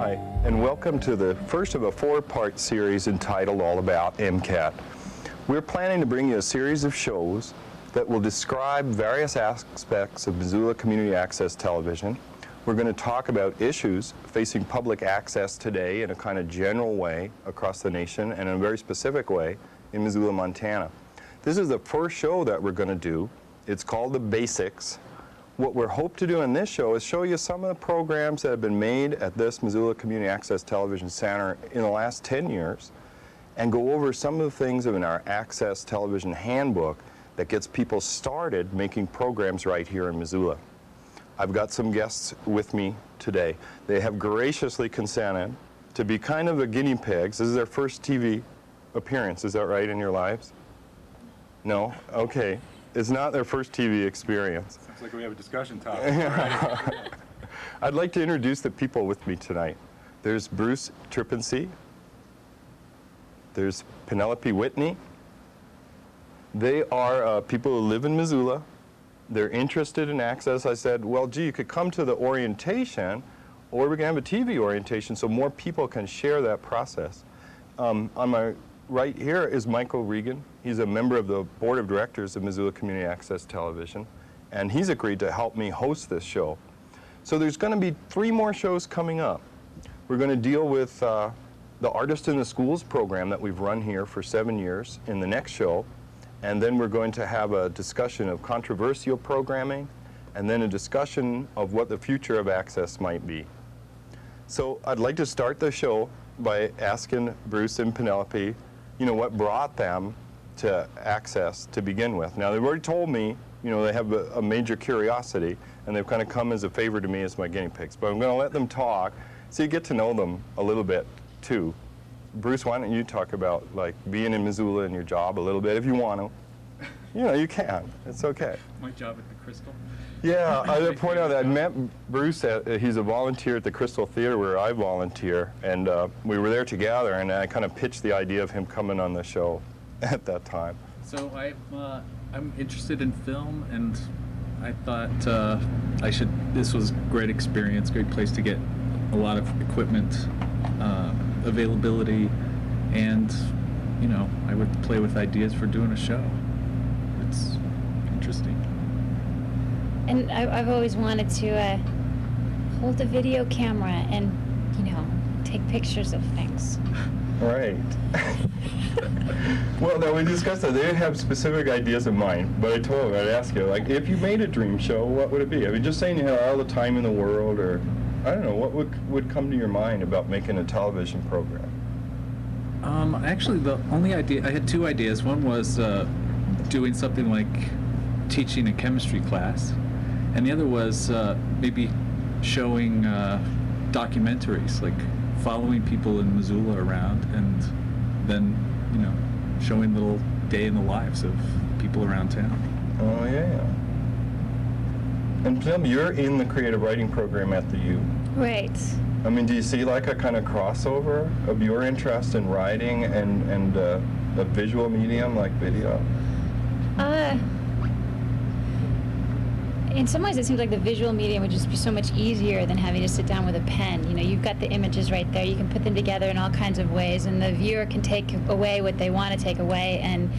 Hi, and welcome to the first of a four-part series entitled All About MCAT. We're planning to bring you a series of shows that will describe various aspects of Missoula Community Access Television. We're going to talk about issues facing public access today in a kind of general way across the nation and in a very specific way in Missoula, Montana. This is the first show that we're going to do. It's called The Basics. What we're hoping to do in this show is show you some of the programs that have been made at this Missoula Community Access Television Center in the last 10 years and go over some of the things in our Access Television Handbook that gets people started making programs right here in Missoula. I've got some guests with me today. They have graciously consented to be kind of the guinea pigs. This is their first TV appearance, is that right, in your lives? No? Okay. It's not their first TV experience. Sounds like we have a discussion topic already. I'd like to introduce the people with me tonight. There's Bruce Trippinsey. There's Penelope Whitney. They are people who live in Missoula. They're interested in access. I said, well, gee, you could come to the orientation, or we can have a TV orientation so more people can share that process. On my right here is Michael Regan. He's a member of the board of directors of Missoula Community Access Television, and he's agreed to help me host this show. So there's going to be 3 more shows coming up. We're going to deal with the Artist in the Schools program that we've run here for 7 years in the next show, and then we're going to have a discussion of controversial programming, and then a discussion of what the future of access might be. So I'd like to start the show by asking Bruce and Penelope, you know, what brought them to access to begin with. Now, they've already told me, you know, they have a major curiosity, and they've kind of come as a favor to me as my guinea pigs. But I'm going to let them talk so you get to know them a little bit, too. Bruce, why don't you talk about, like, being in Missoula and your job a little bit, if you want to. You know, you can. It's okay. My job at the Crystal? Yeah, I would point out that I met Bruce, he's a volunteer at the Crystal Theater where I volunteer, and we were there together, and I kind of pitched the idea of him coming on the show at that time. So I'm interested in film, and I thought this was a great experience, great place to get a lot of equipment, availability, and, you know, I would play with ideas for doing a show. It's interesting. And I've always wanted to hold a video camera and, you know, take pictures of things. Right. Well, now we discussed that. They didn't have specific ideas in mind, but I told them, I'd ask you, like, if you made a dream show, what would it be? I mean, just saying you had all the time in the world, or, I don't know, what would come to your mind about making a television program? Actually, the only idea, I had 2 ideas. One was doing something like teaching a chemistry class, and the other was maybe showing documentaries, like following people in Missoula around, and then, you know, showing little day in the lives of people around town. Oh, yeah. And Pam, you're in the creative writing program at the U. Right. I mean, do you see like a kind of crossover of your interest in writing and a visual medium like video? In some ways, it seems like the visual medium would just be so much easier than having to sit down with a pen. You know, you've got the images right there. You can put them together in all kinds of ways, and the viewer can take away what they want to take away, and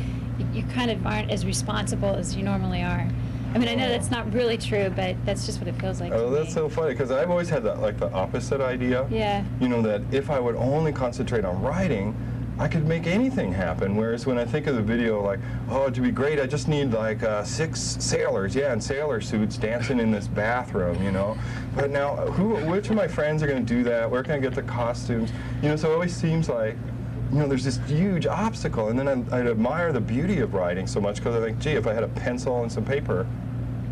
you kind of aren't as responsible as you normally are. I mean, I know that's not really true, but that's just what it feels like to me. That's so funny, because I've always had that, like, the opposite idea. Yeah. You know, that if I would only concentrate on writing, I could make anything happen. Whereas when I think of the video, like, oh, it'd be great, I just need like 6 sailors, yeah, in sailor suits dancing in this bathroom, you know. But now, which of my friends are going to do that? Where can I get the costumes? You know, so it always seems like, you know, there's this huge obstacle. And then I'd admire the beauty of writing so much, because I think, gee, if I had a pencil and some paper,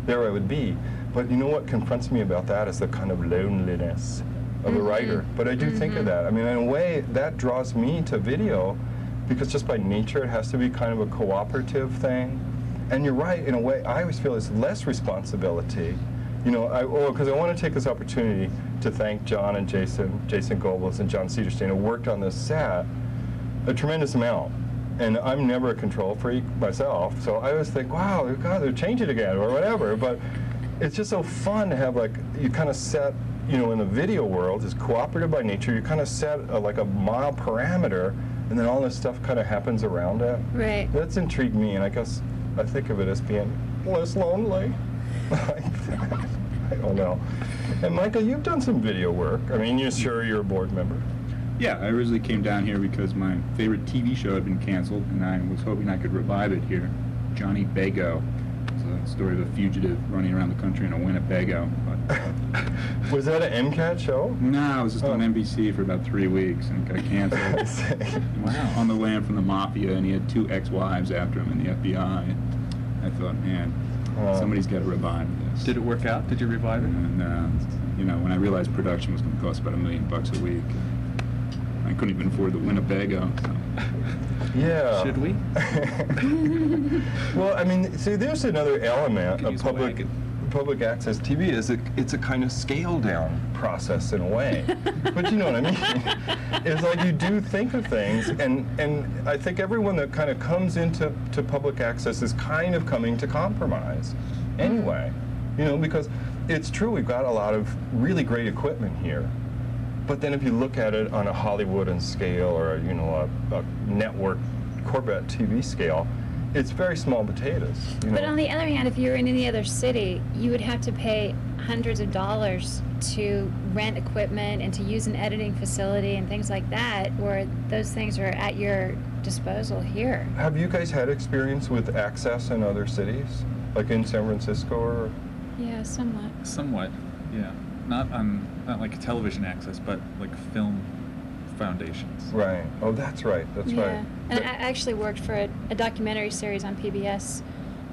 there I would be. But you know what confronts me about that is the kind of loneliness of a writer. But I do think of that. I mean, in a way, that draws me to video, because just by nature, it has to be kind of a cooperative thing. And you're right, in a way, I always feel it's less responsibility. You know, because I want to take this opportunity to thank John and Jason Goebbels and John Cedarstein, who worked on this set a tremendous amount. And I'm never a control freak myself, so I always think, wow, God, they're changing again, or whatever. But it's just so fun to have, like, you kind of set in the video world is cooperative by nature. You kind of set like a mile parameter, and then all this stuff kind of happens around it. Right. That's intrigued me, and I guess I think of it as being less lonely. I don't know. And Michael, you've done some video work. I mean, you're a board member. Yeah, I originally came down here because my favorite TV show had been canceled, and I was hoping I could revive it here. Johnny Bago. It's a story of a fugitive running around the country in a Winnebago. But, Was that an MCAT show? no, it was just on NBC for about 3 weeks and got canceled. Wow. On the lam from the mafia, and he had 2 ex-wives after him in the FBI. And I thought, man, somebody's got to revive this. Did it work out? Did you revive it? And when I realized production was going to cost about $1 million a week, I couldn't even afford the Winnebago. So. Yeah. Should we? Well, I mean, see, there's another element Could of use a wagon. public access TV is it's a kind of scale down process in a way. But you know what I mean? It's like you do think of things, and I think everyone that kind of comes into public access is kind of coming to compromise anyway. Because it's true, we've got a lot of really great equipment here. But then if you look at it on a Hollywood scale or a network Corvette TV scale, it's very small potatoes. But on the other hand, if you were in any other city, you would have to pay hundreds of dollars to rent equipment and to use an editing facility and things like that, where those things are at your disposal here. Have you guys had experience with access in other cities, like in San Francisco or? Yeah, somewhat. Somewhat, yeah. Not like television access, but like film foundations. Right. Oh, that's right. That's Yeah. right. And I actually worked for a documentary series on PBS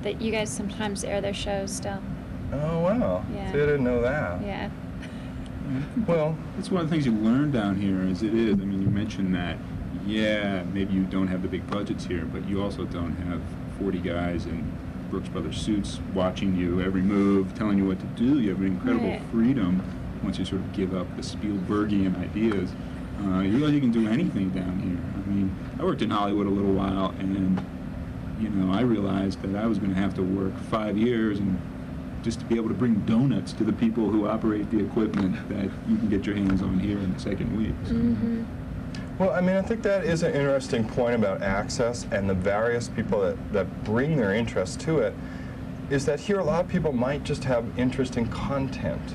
that you guys sometimes air their shows still. Oh, wow. Yeah. See, I didn't know that. Yeah. Well, It's one of the things you learn down here as it is. I mean, you mentioned that, yeah, maybe you don't have the big budgets here, but you also don't have 40 guys in Brooks Brothers suits watching you every move, telling you what to do. You have an incredible Right. freedom once you sort of give up the Spielbergian ideas. You realize you can do anything down here. I mean, I worked in Hollywood a little while, and, I realized that I was going to have to work 5 years and just to be able to bring donuts to the people who operate the equipment that you can get your hands on here in the second week. So. Mm-hmm. well, I mean, I think that is an interesting point about access and the various people that bring their interest to it, is that here a lot of people might just have interest in content.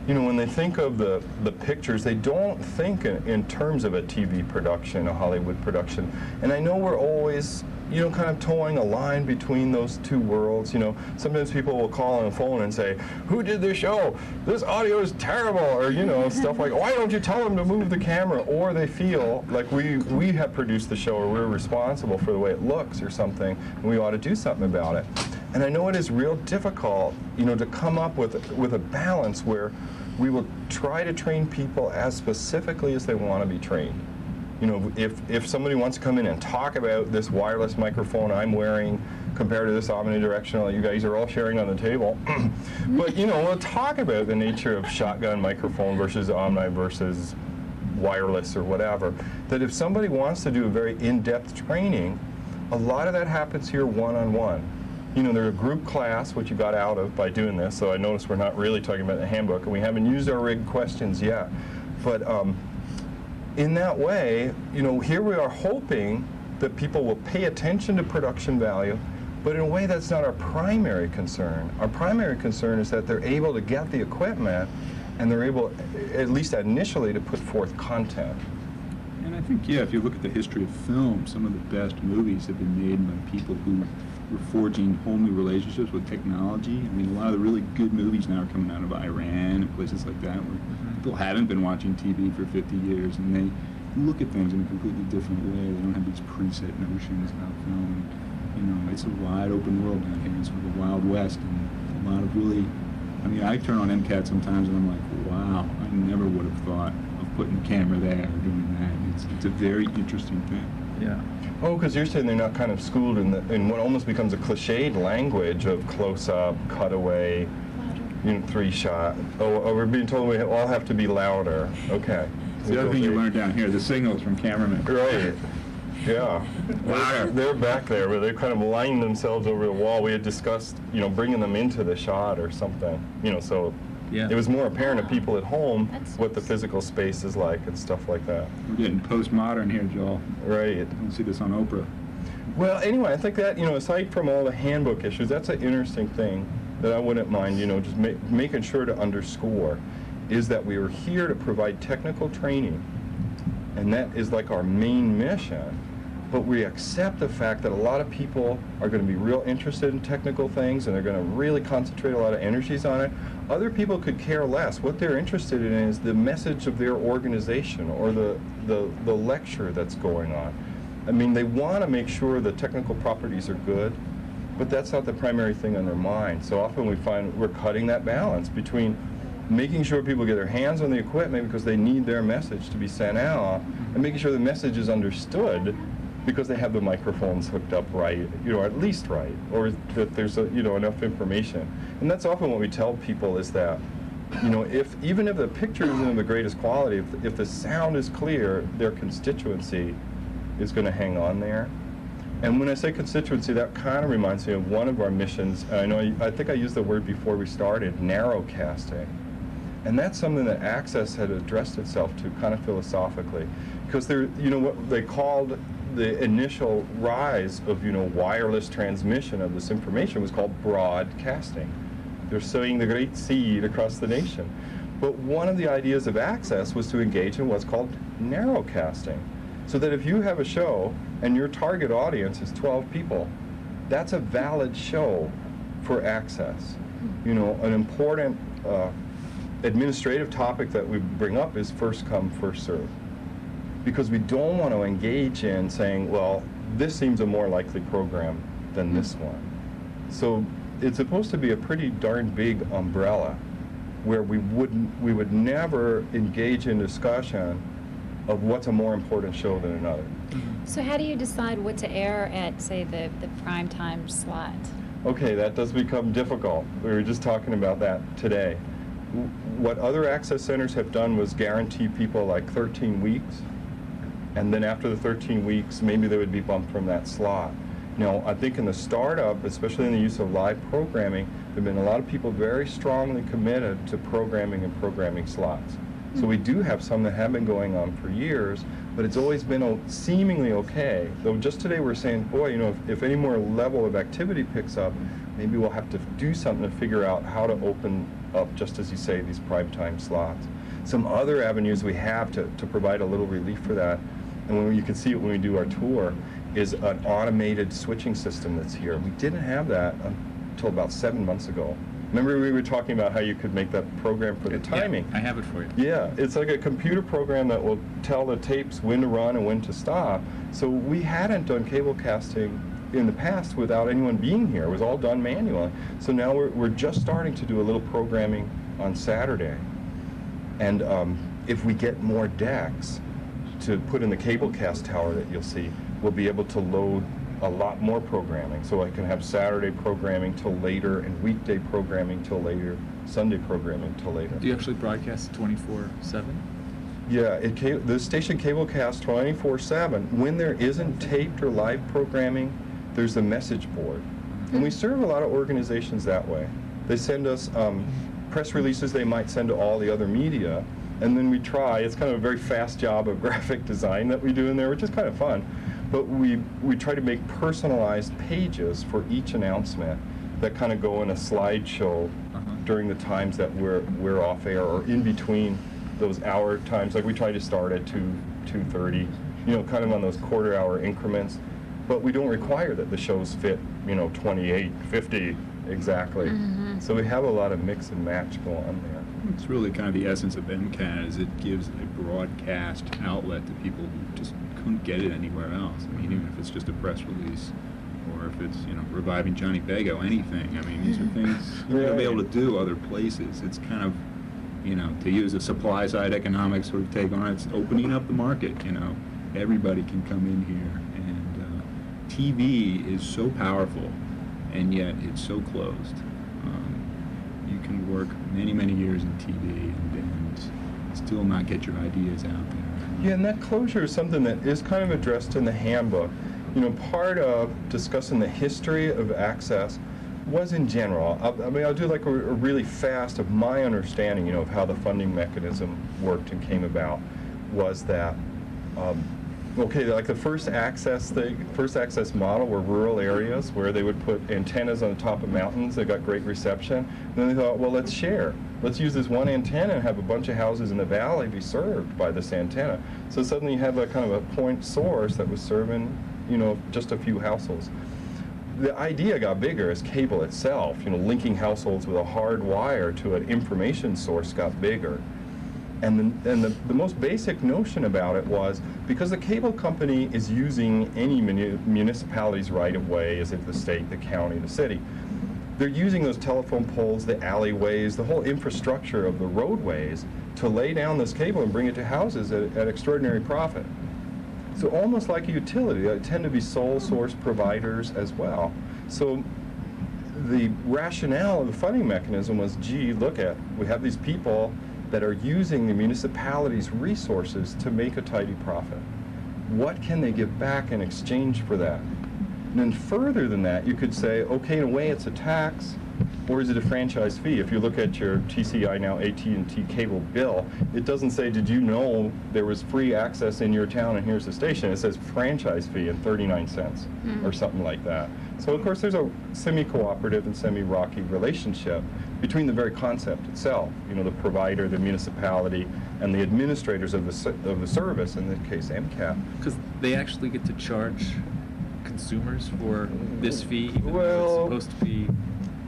When they think of the pictures, they don't think in terms of a TV production, a Hollywood production. And I know we're always, kind of towing a line between those two worlds. Sometimes people will call on the phone and say, "Who did this show? This audio is terrible," or stuff like, "Why don't you tell them to move the camera?" Or they feel like we have produced the show, or we're responsible for the way it looks or something, and we ought to do something about it. And I know it is real difficult, to come up with a balance where we will try to train people as specifically as they want to be trained. If somebody wants to come in and talk about this wireless microphone I'm wearing compared to this omnidirectional that you guys are all sharing on the table, but we'll talk about the nature of shotgun microphone versus omni versus wireless or whatever. That if somebody wants to do a very in-depth training, a lot of that happens here one-on-one. There's a group class, which you got out of by doing this, so I notice we're not really talking about the handbook, and we haven't used our rigged questions yet. But in that way, here we are hoping that people will pay attention to production value, but in a way that's not our primary concern. Our primary concern is that they're able to get the equipment, and they're able, at least initially, to put forth content. And I think, if you look at the history of film, some of the best movies have been made by people who were forging whole new relationships with technology. I mean, a lot of the really good movies now are coming out of Iran and places like that, where people haven't been watching TV for 50 years, and they look at things in a completely different way. They don't have these preset notions about film. It's a wide open world down here. It's sort of a Wild West, and a lot of really, I turn on MCAT sometimes and I'm like, wow, I never would have thought of putting the camera there or doing that. It's a very interesting thing. Yeah. Oh, because you're saying they're not kind of schooled in what almost becomes a cliched language of close-up, cutaway, 3-shot. Oh, we're being told we all have to be louder. Okay. The other thing you learn down here, the signals from cameramen. Right. Yeah. Louder. They're back there, where they kind of lined themselves over the wall. We had discussed, bringing them into the shot or something, so Yeah. It was more apparent to people at home That's what the nice. physical space is like and stuff like that. We're getting postmodern here, Joel. Right. I don't see this on Oprah. Well, anyway, I think that, aside from all the handbook issues, that's an interesting thing that I wouldn't mind, just making sure to underscore, is that we are here to provide technical training, and that is like our main mission. But we accept the fact that a lot of people are going to be real interested in technical things, and they're going to really concentrate a lot of energies on it. Other people could care less. What they're interested in is the message of their organization or the lecture that's going on. I mean, they want to make sure the technical properties are good, but that's not the primary thing on their mind. So often we find we're cutting that balance between making sure people get their hands on the equipment because they need their message to be sent out, and making sure the message is understood because they have the microphones hooked up right, at least right, or that there's enough information. And that's often what we tell people is that, even if the picture isn't of the greatest quality, if the sound is clear, their constituency is going to hang on there. And when I say constituency, that kind of reminds me of one of our missions. And I think I used the word before we started, narrowcasting. And that's something that Access had addressed itself to kind of philosophically. Because what they called the initial rise of, wireless transmission of this information was called broadcasting. They're sowing the great seed across the nation. But one of the ideas of Access was to engage in what's called narrowcasting. So that if you have a show and your target audience is 12 people, that's a valid show for Access. An important administrative topic that we bring up is first come, first serve. Because we don't want to engage in saying, well, this seems a more likely program than this one. So it's supposed to be a pretty darn big umbrella where we would never engage in discussion of what's a more important show than another. So how do you decide what to air at, say, the prime time slot? Okay, that does become difficult. We were just talking about that today. What other access centers have done was guarantee people like 13 weeks, and then after the 13 weeks, maybe they would be bumped from that slot. Now, I think in the startup, especially in the use of live programming, there have been a lot of people very strongly committed to programming and programming slots. So we do have some that have been going on for years, but it's always been seemingly okay. Though just today we're saying, boy, if any more level of activity picks up, maybe we'll have to do something to figure out how to open up, just as you say, these primetime slots. Some other avenues we have to provide a little relief for that, and you can see it when we do our tour, is an automated switching system that's here. We didn't have that until about 7 months ago. Remember we were talking about how you could make that program for the timing? Yeah, I have it for you. Yeah, it's like a computer program that will tell the tapes when to run and when to stop. So we hadn't done cable casting in the past without anyone being here. It was all done manually. So now we're just starting to do a little programming on Saturday. And if we get more decks to put in the cable cast tower that you'll see, we'll be able to load a lot more programming. So I can have Saturday programming till later and weekday programming till later, Sunday programming till later. Do you actually broadcast 24/7? Yeah, the station cablecast 24/7. When there isn't taped or live programming, there's a message board. And we serve a lot of organizations that way. They send us press releases they might send to all the other media, and then we try. It's kind of a very fast job of graphic design that we do in there, which is kind of fun. But we try to make personalized pages for each announcement that kind of go in a slideshow during the times that we're off air or in between those hour times. Like we try to start at 2:30, kind of on those quarter-hour increments. But we don't require that the shows fit, 28, 50 exactly. So we have a lot of mix and match going on there. It's really kind of the essence of MCAT, is it gives a broadcast outlet to people who just couldn't get it anywhere else. I mean, even if it's just a press release, or if it's, reviving Johnny Bago, anything. I mean, these are things you're going to be able to do other places. It's kind of, to use a supply side economics sort of take on it, it's opening up the market, Everybody can come in here, and TV is so powerful, and yet it's so closed. You can work many, many years in TV and still not get your ideas out there. Yeah, and that closure is something that is kind of addressed in the handbook. Part of discussing the history of access was in general. I mean, I'll do like a really fast of my understanding, you know, of how the funding mechanism worked and came about. Was that okay? Like the first access model were rural areas where they would put antennas on the top of mountains that got great reception. And then they thought, well, let's share. Let's use this one antenna and have a bunch of houses in the valley be served by this antenna. So suddenly you have a kind of a point source that was serving, you know, just a few households. The idea got bigger as cable itself, you know, linking households with a hard wire to an information source got bigger. And the most basic notion about it was, because the cable company is using any municipality's right-of-way, as if the state, the county, the city, they're using those telephone poles, the alleyways, the whole infrastructure of the roadways to lay down this cable and bring it to houses at extraordinary profit. So almost like a utility, they tend to be sole source providers as well. So the rationale of the funding mechanism was, gee, we have these people that are using the municipality's resources to make a tidy profit. What can they give back in exchange for that? And then further than that, you could say, okay, in a way it's a tax, or is it a franchise fee? If you look at your TCI, now AT&T cable bill, it doesn't say, did you know there was free access in your town and here's the station? It says franchise fee and 39 cents or something like that. So of course there's a semi-cooperative and semi-rocky relationship between the very concept itself, you know, the provider, the municipality, and the administrators of the service, in this case MCAP. Because they actually get to charge consumers for this fee, even Well, though it's supposed to be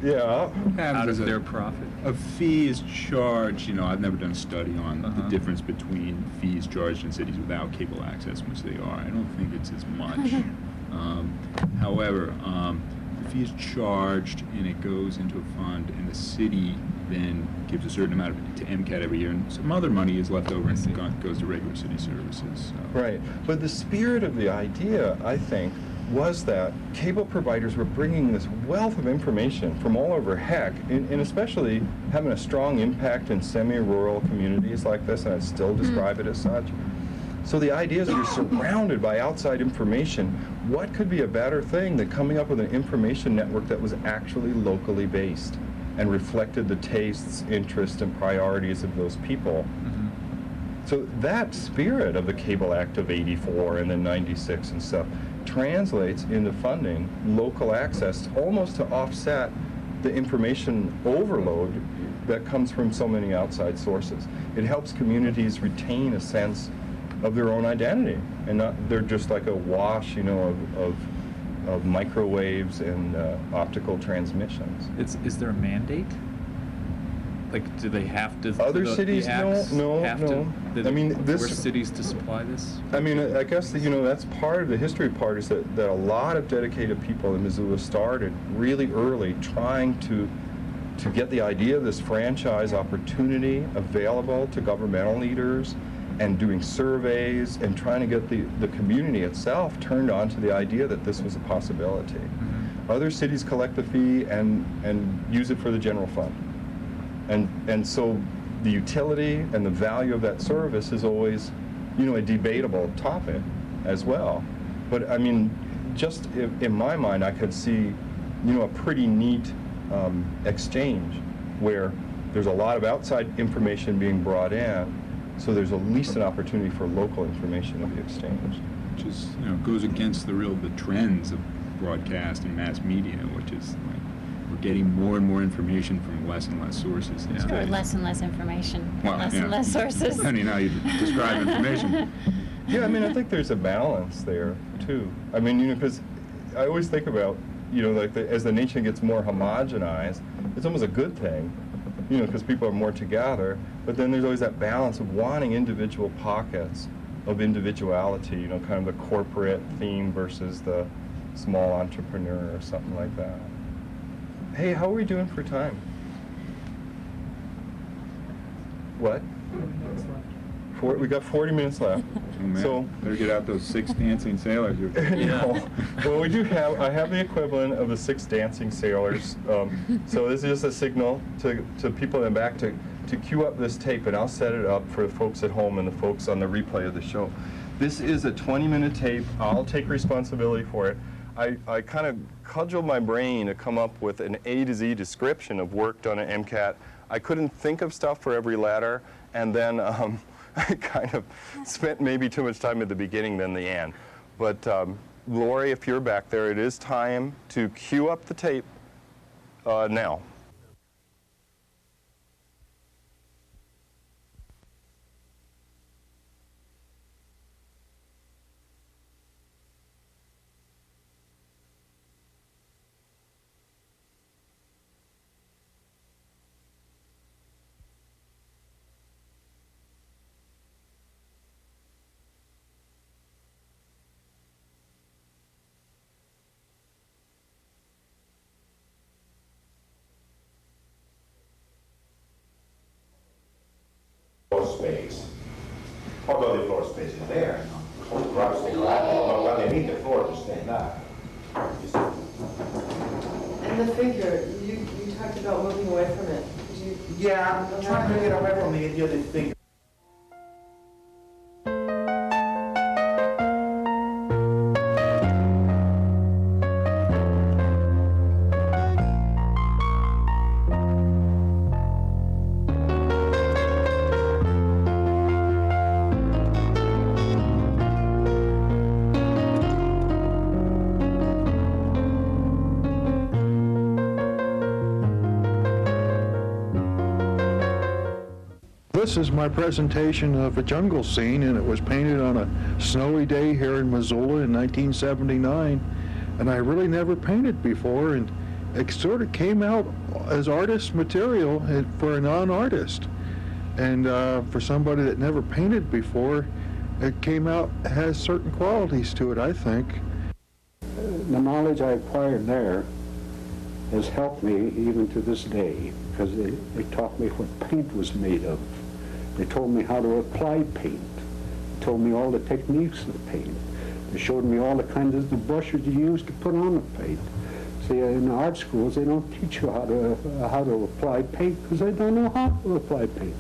Yeah. out of their profit. A fee is charged, you know, I've never done a study on the difference between fees charged in cities without cable access, which they are. I don't think it's as much. However, the fee is charged and it goes into a fund, and the city then gives a certain amount of it to MCAT every year, and some other money is left over and goes to regular city services. So. Right. But the spirit of the idea, I think, was that cable providers were bringing this wealth of information from all over heck, and especially having a strong impact in semi-rural communities like this, and I'd still describe it as such. So the idea is that you're surrounded by outside information. What could be a better thing than coming up with an information network that was actually locally based and reflected the tastes, interests, and priorities of those people? So that spirit of the Cable Act of '84 and then '96 and stuff translates into funding local access almost to offset the information overload that comes from so many outside sources. It helps communities retain a sense of their own identity, and not they're just like a wash, you know, of microwaves and optical transmissions. Is there a mandate? Like, do they have to? Other the cities, acts no. have to, I mean, this. force cities to supply this? I mean, I guess that, you know, that's part of the history part, is that a lot of dedicated people in Missoula started really early trying to get the idea of this franchise opportunity available to governmental leaders, and doing surveys and trying to get the community itself turned on to the idea that this was a possibility. Other cities collect the fee and use it for the general fund. And so the utility and the value of that service is always, you know, a debatable topic as well. But I mean, just in my mind, I could see, you know, a pretty neat exchange where there's a lot of outside information being brought in, so there's at least an opportunity for local information to be exchanged. Which is, you know, goes against the trends of broadcast and mass media, which is like, we're getting more and more information from less and less sources these Or days. less and less information, Well, less yeah. and less sources. Depending on how you describe information. Yeah, I mean, I think there's a balance there, too. I mean, you know, because I always think about, you know, like as the nation gets more homogenized, it's almost a good thing, you know, because people are more together. But then there's always that balance of wanting individual pockets of individuality, you know, kind of the corporate theme versus the small entrepreneur or something like that. Hey, how are we doing for time? What? We got 40 minutes left. Oh, man. So, Better get out those 6 dancing sailors. no. Well, I have the equivalent of the 6 dancing sailors. So this is just a signal to people in the back to cue up this tape, and I'll set it up for the folks at home and the folks on the replay of the show. This is a 20-minute tape. I'll take responsibility for it. I kind of cudgeled my brain to come up with an A to Z description of work done at MCAT. I couldn't think of stuff for every letter, and then I kind of spent maybe too much time at the beginning than the end. But Lori, if you're back there, it is time to cue up the tape now. Space, although the floor space is there. Well, they need the floor to stand up. And the figure, you talked about moving away from it. Did you? Yeah, I'm trying to get away from the idea of this figure. This is my presentation of a jungle scene, and it was painted on a snowy day here in Missoula in 1979, and I really never painted before, and it sort of came out as artist material for a non-artist. And for somebody that never painted before, it came out, has certain qualities to it, I think. The knowledge I acquired there has helped me even to this day, because they taught me what paint was made of. They told me how to apply paint. They told me all the techniques of paint. They showed me all the kinds of the brushes you use to put on the paint. See, in the art schools, they don't teach you how to apply paint because they don't know how to apply paint.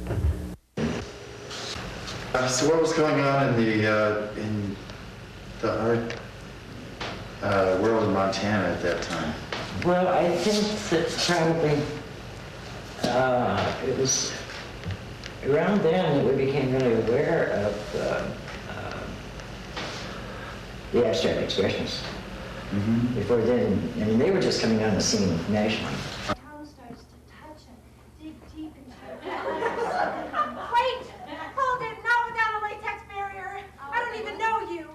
So what was going on in the art world in Montana at that time? Well, I think that probably it was around then that we became really aware of the abstract expressionists. Mm-hmm. Before then, I mean, they were just coming on the scene nationally. Toe starts to touch and dig deep into it. Wait! Hold it! Not without a latex barrier! I don't even know you!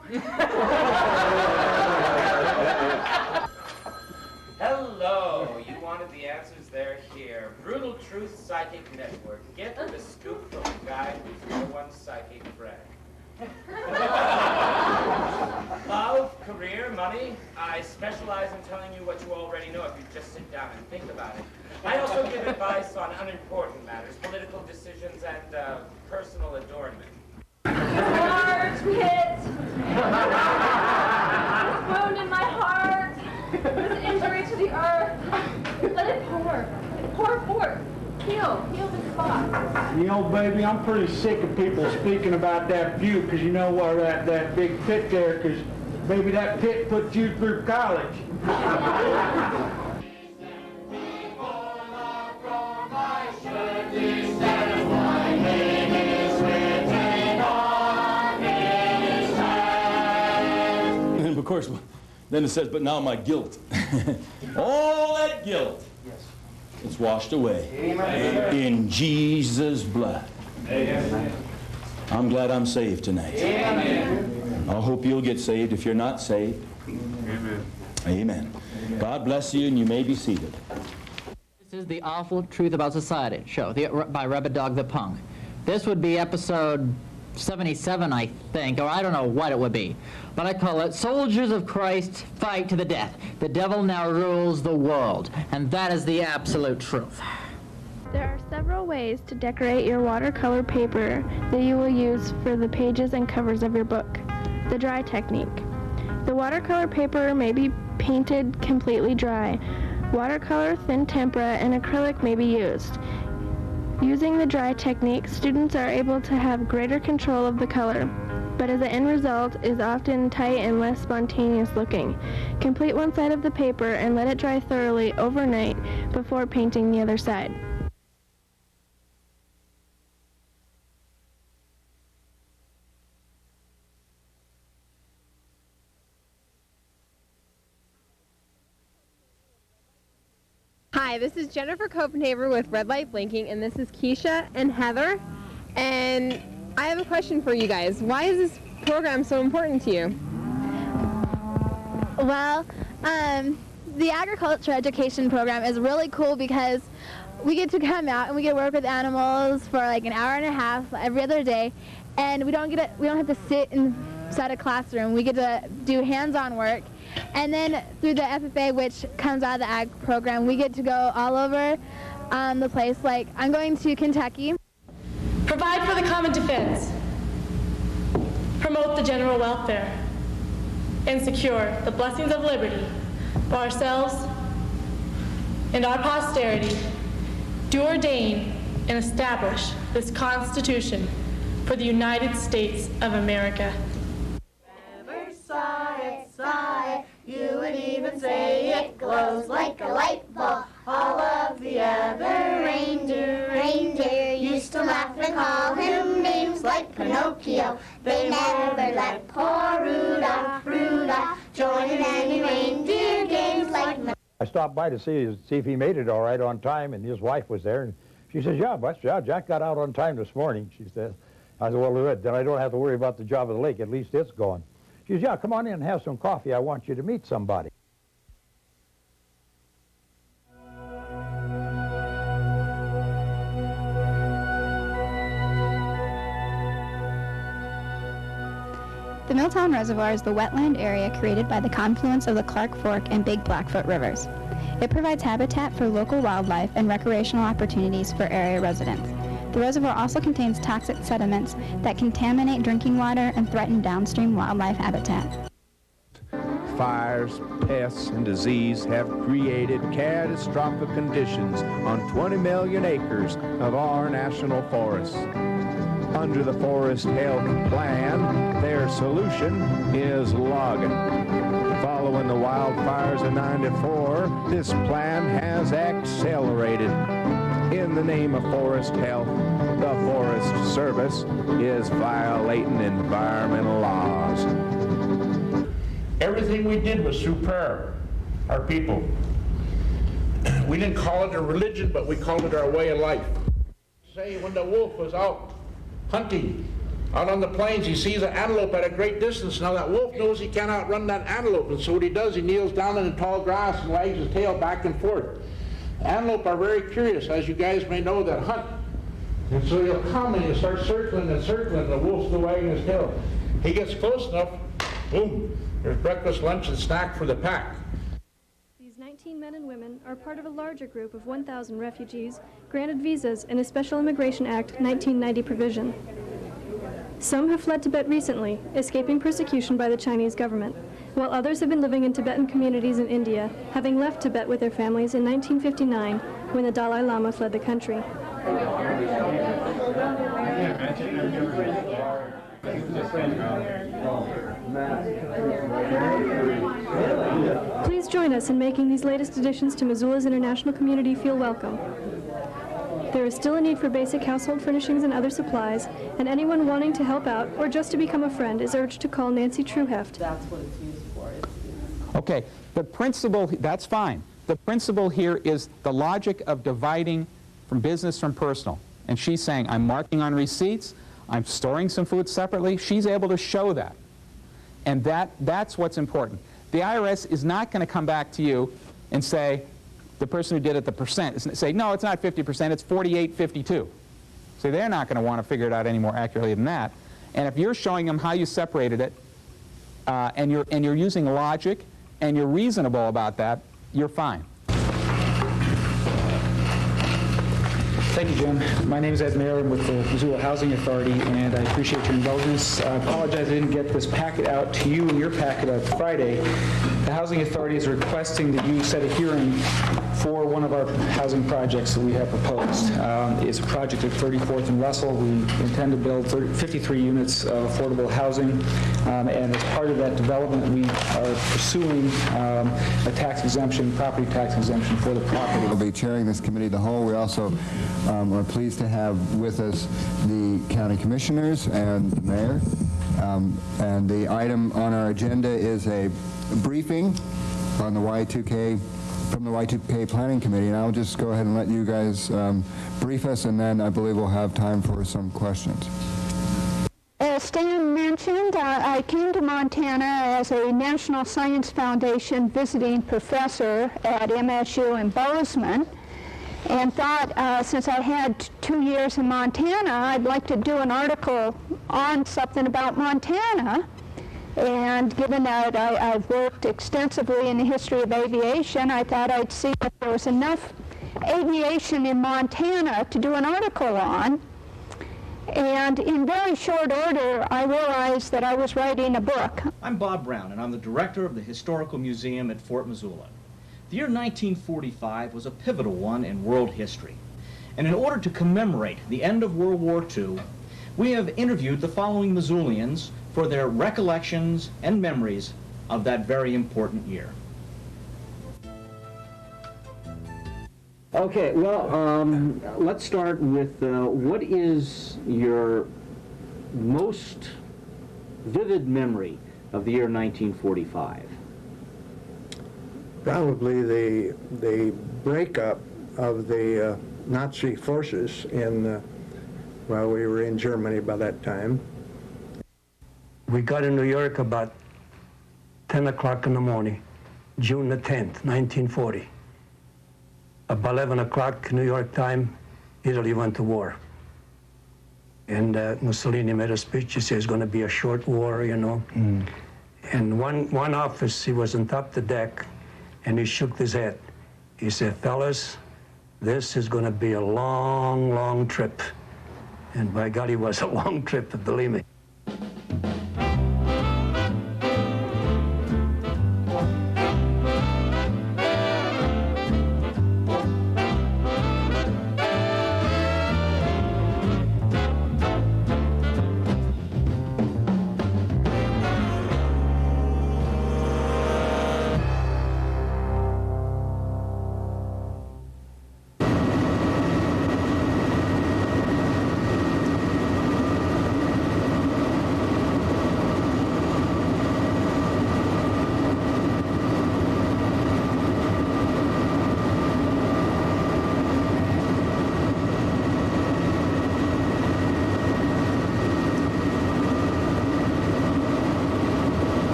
Hello! You wanted the answers, they're here. Brutal Truth Psychic Network. Get the scoop from a guy who's no one's psychic friend. Love, career, money. I specialize in telling you what you already know if you just sit down and think about it. I also give advice on unimportant matters, political decisions, and personal adornment. Large pit! Wound in my heart! This injury to the earth! Let it pour! Pour forth! Heal the spot! You know, baby, I'm pretty sick of people speaking about that view, because you know where that big pit there, because maybe that pit put you through college. And of course, then it says, but now my guilt. All that guilt. It's washed away. Amen. In Jesus' blood. Amen. I'm glad I'm saved tonight. Amen. I hope you'll get saved if you're not saved. Amen. Amen. God bless you, and you may be seated. This is the Awful Truth About Society show by Rebbe Dog the Punk. This would be episode 77, I think, or I don't know what it would be. But I call it Soldiers of Christ Fight to the Death. The devil now rules the world. And that is the absolute truth. There are several ways to decorate your watercolor paper that you will use for the pages and covers of your book. The dry technique. The watercolor paper may be painted completely dry. Watercolor, thin tempera, and acrylic may be used. Using the dry technique, students are able to have greater control of the color. but as the end result is often tight and less spontaneous looking. Complete one side of the paper and let it dry thoroughly overnight before painting the other side. Hi, this is Jennifer Copenhaver with Red Light Blinking, and this is Keisha and Heather. And I have a question for you guys. Why is this program so important to you? Well, the agriculture education program is really cool because we get to come out and we get to work with animals for like an hour and a half every other day, and we don't have to sit inside a classroom. We get to do hands-on work. And then through the FFA, which comes out of the ag program, we get to go all over the place. Like, I'm going to Kentucky. Provide for the common defense. Promote the general welfare. And secure the blessings of liberty for ourselves and our posterity. Do ordain and establish this Constitution for the United States of America. You would even say it glows like a light bulb. All of the other reindeer used to laugh and call him names like Pinocchio. They never let poor Rudolph join in any reindeer games like. I stopped by to see if he made it all right on time, and his wife was there, and she says, yeah, Jack got out on time this morning, she says. I said, well, good, then I don't have to worry about the job of the lake, at least it's gone. She says, yeah, come on in and have some coffee. I want you to meet somebody. The Milltown Reservoir is the wetland area created by the confluence of the Clark Fork and Big Blackfoot rivers. It provides habitat for local wildlife and recreational opportunities for area residents. The reservoir also contains toxic sediments that contaminate drinking water and threaten downstream wildlife habitat. Fires, pests, and disease have created catastrophic conditions on 20 million acres of our national forests. Under the Forest Health Plan, their solution is logging. Following the wildfires of '94, this plan has accelerated. In the name of forest health, the Forest Service is violating environmental laws. Everything we did was through prayer, our people. We didn't call it a religion, but we called it our way of life. Say when the wolf was out hunting, out on the plains, he sees an antelope at a great distance. Now that wolf knows he can't outrun that antelope, and so what he does, he kneels down in the tall grass and wags his tail back and forth. Antelope are very curious, as you guys may know, that hunt. And so he'll come and he'll start circling and circling, the wolf's still wagging his tail. He gets close enough, boom, there's breakfast, lunch, and snack for the pack. These 19 men and women are part of a larger group of 1,000 refugees granted visas in a Special Immigration Act 1990 provision. Some have fled Tibet recently, escaping persecution by the Chinese government, while others have been living in Tibetan communities in India, having left Tibet with their families in 1959 when the Dalai Lama fled the country. Please join us in making these latest additions to Missoula's international community feel welcome. There is still a need for basic household furnishings and other supplies, and anyone wanting to help out or just to become a friend is urged to call Nancy Trueheft. That's what it's used for. Okay, the principle, that's fine. The principle here is the logic of dividing from business from personal. And she's saying, I'm marking on receipts, I'm storing some food separately. She's able to show that. And that's what's important. The IRS is not going to come back to you and say, the person who did it, the percent, say, no, it's not 50%, it's 48.52. So they're not going to want to figure it out any more accurately than that. And if you're showing them how you separated it, and you're using logic, and you're reasonable about that, you're fine. Thank you, Jim. My name is Ed Mayer. I'm with the Missoula Housing Authority, and I appreciate your indulgence. I apologize I didn't get this packet out to you and your packet out Friday. The Housing Authority is requesting that you set a hearing for one of our housing projects that we have proposed. It's a project at 34th and Russell. We intend to build 53 units of affordable housing, and as part of that development, we are pursuing a tax exemption, property tax exemption for the property. I'll be chairing this committee of the whole. We also are pleased to have with us the county commissioners and the mayor. And the item on our agenda is a briefing on the Y2K, from the Y2K Planning Committee, and I'll just go ahead and let you guys brief us, and then I believe we'll have time for some questions. As Stan mentioned, I came to Montana as a National Science Foundation visiting professor at MSU in Bozeman, and thought since I had 2 years in Montana, I'd like to do an article on something about Montana. And given that I've worked extensively in the history of aviation, I thought I'd see if there was enough aviation in Montana to do an article on. And in very short order, I realized that I was writing a book. I'm Bob Brown, and I'm the director of the Historical Museum at Fort Missoula. The year 1945 was a pivotal one in world history. And in order to commemorate the end of World War II, we have interviewed the following Missoulians for their recollections and memories of that very important year. Okay, well, let's start with what is your most vivid memory of the year 1945? Probably the breakup of the Nazi forces while we were in Germany by that time. We got in New York about 10 o'clock in the morning, June the 10th, 1940. About 11 o'clock, New York time, Italy went to war. And Mussolini made a speech. He said it's going to be a short war, you know. And one officer, he was on top of the deck, and he shook his head. He said, fellas, this is going to be a long, long trip. And by God, it was a long trip, believe me.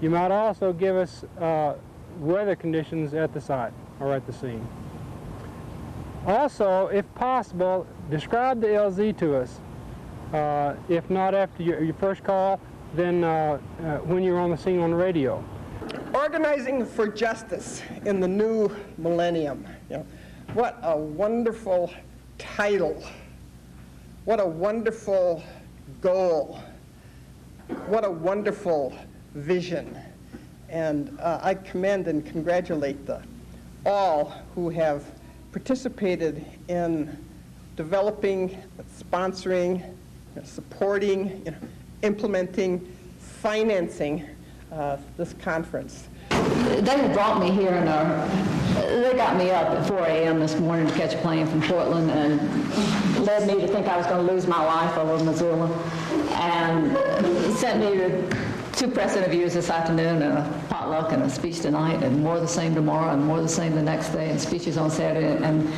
You might also give us weather conditions at the site or at the scene. Also, if possible, describe the LZ to us. If not after your first call, then when you're on the scene on the radio. Organizing for Justice in the New Millennium. You know, what a wonderful title. What a wonderful goal. What a wonderful vision. And I commend and congratulate all who have participated in developing, sponsoring, supporting, implementing, financing this conference. They brought me here and they got me up at 4 a.m. this morning to catch a plane from Portland and led me to think I was going to lose my life over Missoula, and sent me to 2 press interviews this afternoon and a potluck and a speech tonight and more of the same tomorrow and more of the same the next day and speeches on Saturday. And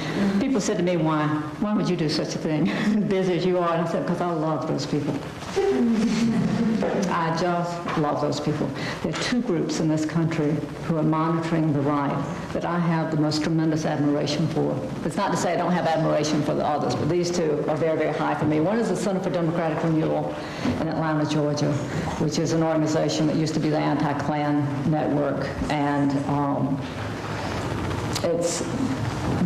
people said to me, why would you do such a thing, busy as you are? And I said, because I love those people. I just love those people. There are 2 groups in this country who are monitoring the right that I have the most tremendous admiration for. It's not to say I don't have admiration for the others, but these 2 are very, very high for me. One is the Center for Democratic Renewal in Atlanta, Georgia, which is an organization that used to be the Anti-Klan Network, and it's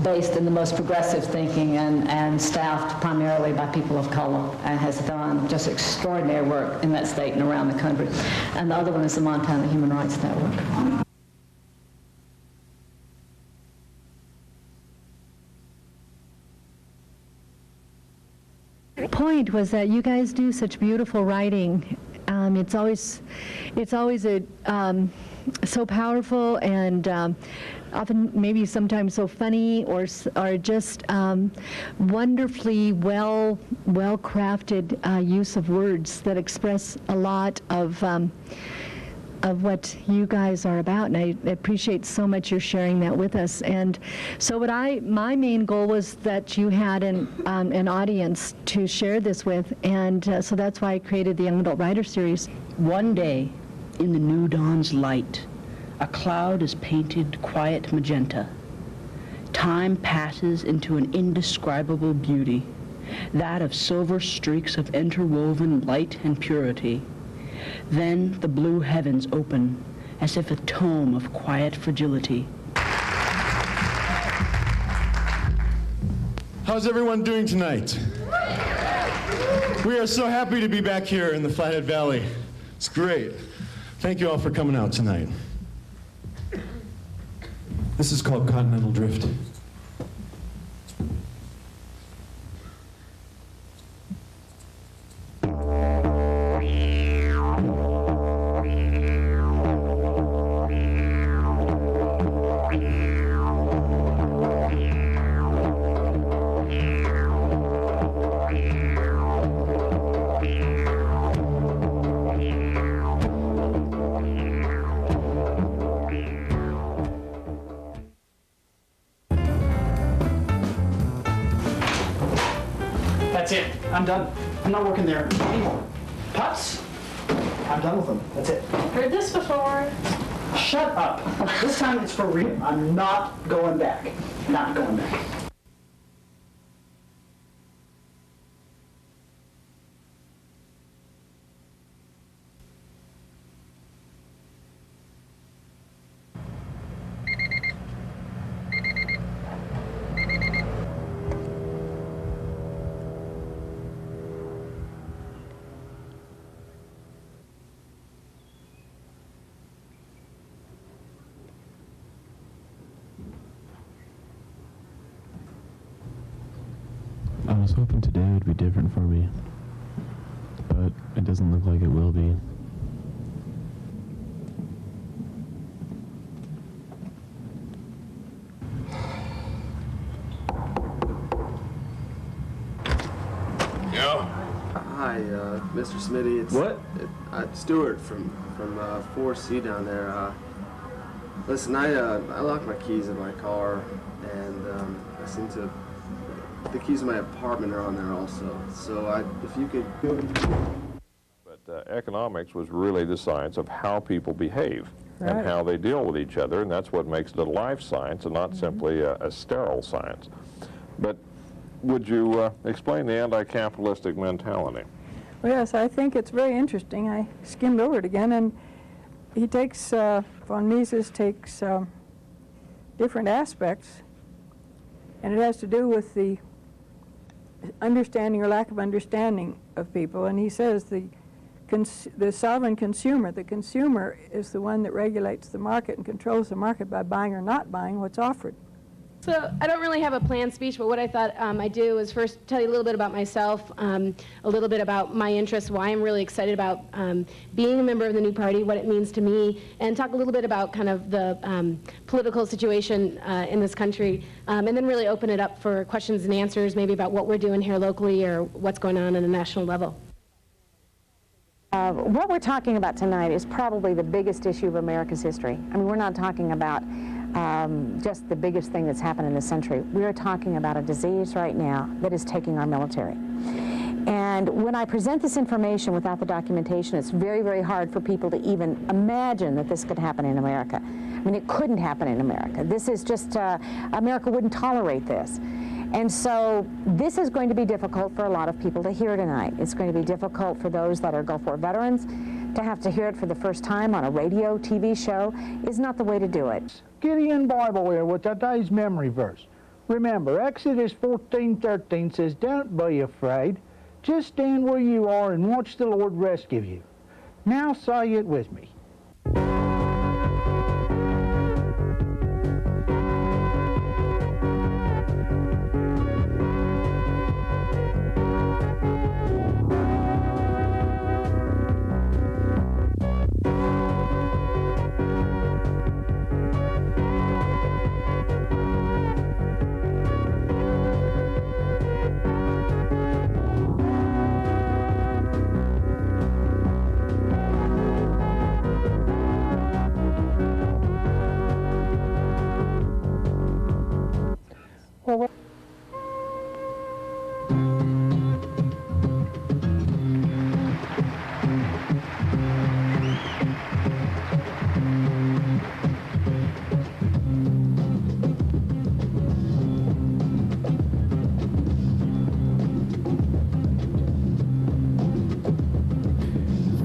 based in the most progressive thinking and staffed primarily by people of color, and has done just extraordinary work in that state and around the country. And the other one is the Montana Human Rights Network. The point was that you guys do such beautiful writing. It's always so powerful and often maybe sometimes so funny or just wonderfully well-crafted use of words that express a lot of what you guys are about, and I appreciate so much you're sharing that with us. And so my main goal was that you had an audience to share this with, and so that's why I created the Young Adult Writer Series. One day, in the new dawn's light, a cloud is painted quiet magenta. Time passes into an indescribable beauty, that of silver streaks of interwoven light and purity. Then the blue heavens open, as if a tome of quiet fragility. How's everyone doing tonight? We are so happy to be back here in the Flathead Valley. It's great. Thank you all for coming out tonight. This is called Continental Drift. That's it. I'm done. I'm not working there anymore. Pups? I'm done with them. That's it. Heard this before. Shut up. This time it's for real. I'm not going back. Not going back. I was hoping today would be different for me, but it doesn't look like it will be. Hi, Mr. Smitty. It's Stuart from 4C down there. Listen, I locked my keys in my car, and I seem to. The keys of my apartment are on there also. So if you could. But economics was really the science of how people behave Right. and how they deal with each other, and that's what makes it a life science and not simply a sterile science. But would you explain the anti-capitalistic mentality? Well, yes, I think it's very interesting. I skimmed over it again, and he takes, von Mises takes different aspects, and it has to do with the understanding or lack of understanding of people. And he says the sovereign consumer, the consumer is the one that regulates the market and controls the market by buying or not buying what's offered. So I don't really have a planned speech, but what I thought I'd do is first tell you a little bit about myself, a little bit about my interests, why I'm really excited about being a member of the new party, what it means to me, and talk a little bit about kind of the political situation in this country, and then really open it up for questions and answers, maybe about what we're doing here locally or what's going on a national level. What we're talking about tonight is probably the biggest issue of America's history. I mean, we're not talking about just the biggest thing that's happened in this century. We are talking about a disease right now that is taking our military. And when I present this information without the documentation, it's very, very hard for people to even imagine that this could happen in America. I mean, it couldn't happen in America. This is just, America wouldn't tolerate this. And so this is going to be difficult for a lot of people to hear tonight. It's going to be difficult for those that are Gulf War veterans To have to hear it for the first time on a radio, TV show is not the way to do it. Gideon Bible here with today's memory verse. Remember, Exodus 14:13 says, "Don't be afraid. Just stand where you are and watch the Lord rescue you." Now say it with me.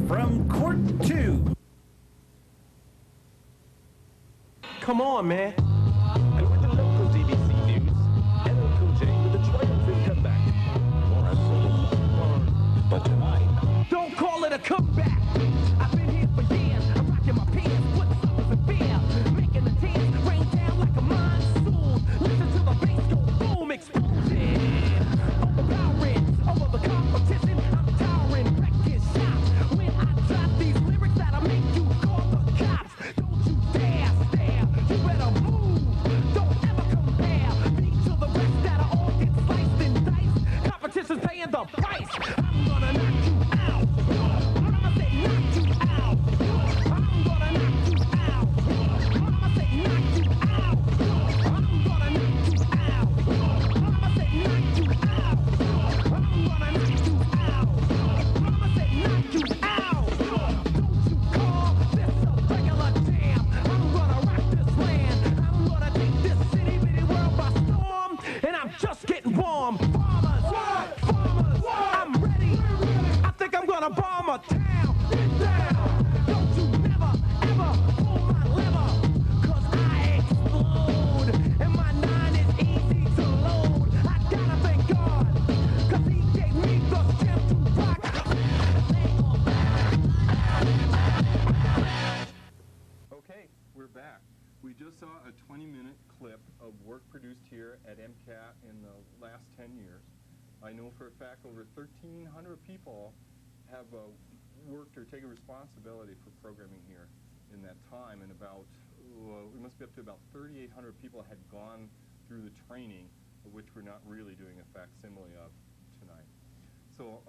From Court 2. Come on, man. And with the local DVC news, LL Cool J with a triumphant comeback. More absolutely. But tonight, don't call it a comeback. I've been here for years. I'm rocking my pants, putting suckers in fear, making the tears rain down like a monsoon. Listen to the bass go boom, explosion. Overpowering over the competition. I'm towering, wrecking shop. When I drop these lyrics that'll make you call the cops. Don't you dare stare. You better move. Don't ever compare me to the rest that are all get sliced and diced. Competition's paying the price. I'm gonna knock you out. Mama said knock you out. I'm gonna knock you out. Mama said knock you out. I'm gonna knock you out. Mama said knock you out. I'm gonna knock you out. Mama said knock you out. Don't you call this a regular jam. I'm gonna rock this land. I'm gonna take this city bitty world by storm. And I'm just getting warm. Farmers, I'm ready. I think I'm gonna bomb a town. Get down. Don't you never, ever pull my lever. 'Cause I explode. And my 9 is easy to load. I gotta thank God. 'Cause he gave me the strength to rock. Okay, we're back. We just saw a 20-minute clip of work produced here at MCAT in the last 10 years. I know for a fact over 1,300 people have worked or taken responsibility for programming here in that time, and about, we must be up to about 3,800 people had gone through the training, of which we're not really doing a facsimile of tonight. So